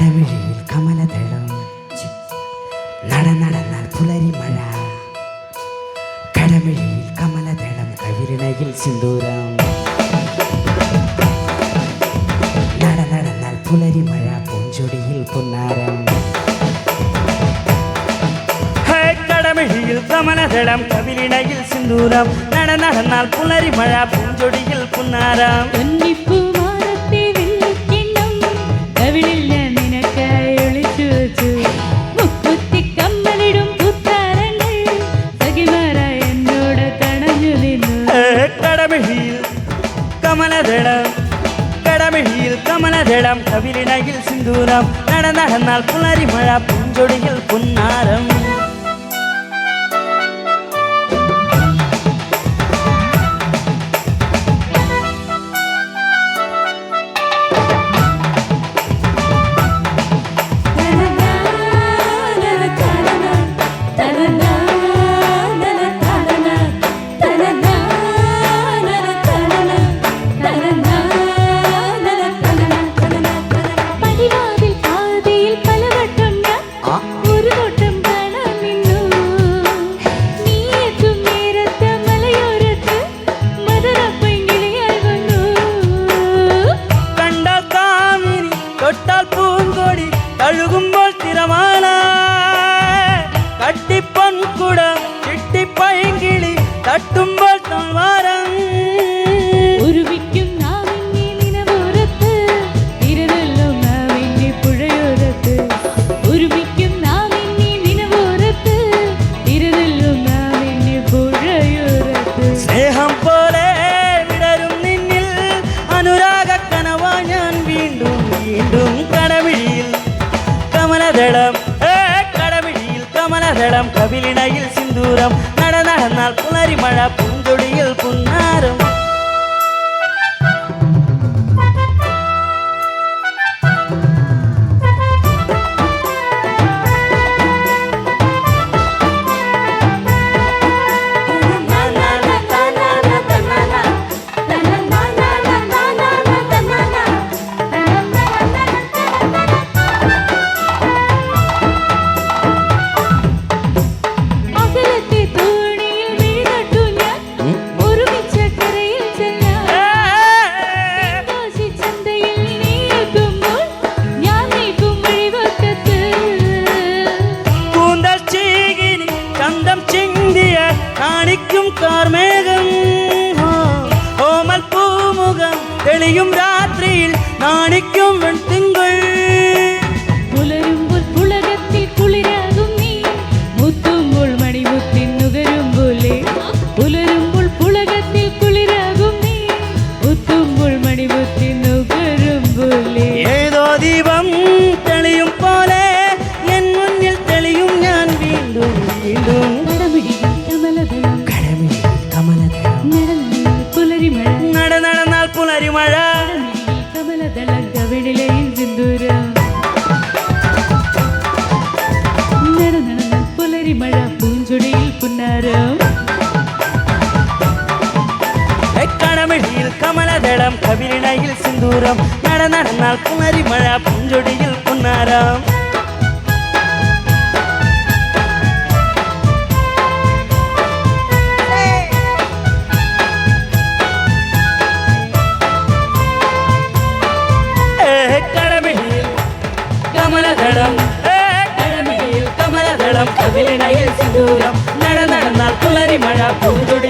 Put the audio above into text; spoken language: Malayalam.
കടമിഴിയിൽ കമലദളം നടന്നാൽ പുലരി മഴ കടമിഴിയിൽ കമലദളം കവിളിണയിൽ സിന്ദൂരം നടന്നാൽ പുലരി മഴ പൂഞ്ചൊടിയിൽ പുന്നാരം കടമിഴിയിൽ കമലദളം കവിളിണയിൽ സിന്ദൂരം നടന്നാൽ പുലരി മഴ പൂഞ്ചൊടിയിൽ പുന്നാരം കടമിഴിയിൽ കമലദളം കവിളിണയിൽ സിന്ദൂരം നടന്നാൽ പുലരി മഴ പൂഞ്ചൊടിയിൽ പുന്നാരം തഴുകുമ്പോൾ തിരമാല കട്ടിപ്പൊൻകുടം ചിട്ടിപ്പൈങ്കിളി തട്ടുമ്പോൾ താഴ്വാരം സ്നേഹം പോലെ വിടരും നിന്നിൽ അനുരാഗ കനവാ ഞാൻ വീണ്ടും വീണ്ടും കടമിഴിയിൽ കടമിഴിയിൽ കമലദളം കവിളിണയിൽ സിന്ദൂരം നടന്നാൽ പുലരി മഴ പൂഞ്ചൊടിയിൽ പുന്നാരം കാണിക്കും കാർമേഘം ഓമൽ പൂമുഖം തെളിയും രാത്രിയിൽ നാണിക്കും വെൺതിങ്കൾ പുലരുമ്പോൾ പുളകത്തിൽ കുളിരാകും നീ മുത്തുമ്പോൾ മണിമുത്തിൻ നുകരും പോലെ പുലരുമ്പോൾ പുളകത്തിൽ കുളിരാകും നീ മുത്തുമ്പോൾ മണിമുത്തിൻ നുകരും പോലെ ഏതോ ദീപം തെളിയും പോലെ എൻ മുന്നിൽ തെളിയും ഞാൻ വീണ്ടും വീണ്ടും നടന്നാൽ പുലരി മഴ കമലദളം കവിളിണയിൽ സിന്ദൂരം നടന്നാൽ പുലരി മഴ പൂഞ്ചൊടിയിൽ പുന്നാരം കടമിഴിയിൽ കമലദളം കവിളിണയിൽ സിന്ദൂരം നടന്നാൽ പുലരി മഴ പൂഞ്ചൊടിയിൽ പുന്നാരം കമലദളം കവിളിണയിൽ സിന്ദൂരം നടന്നാൽ പുലരി മഴ പൂഞ്ചൊടി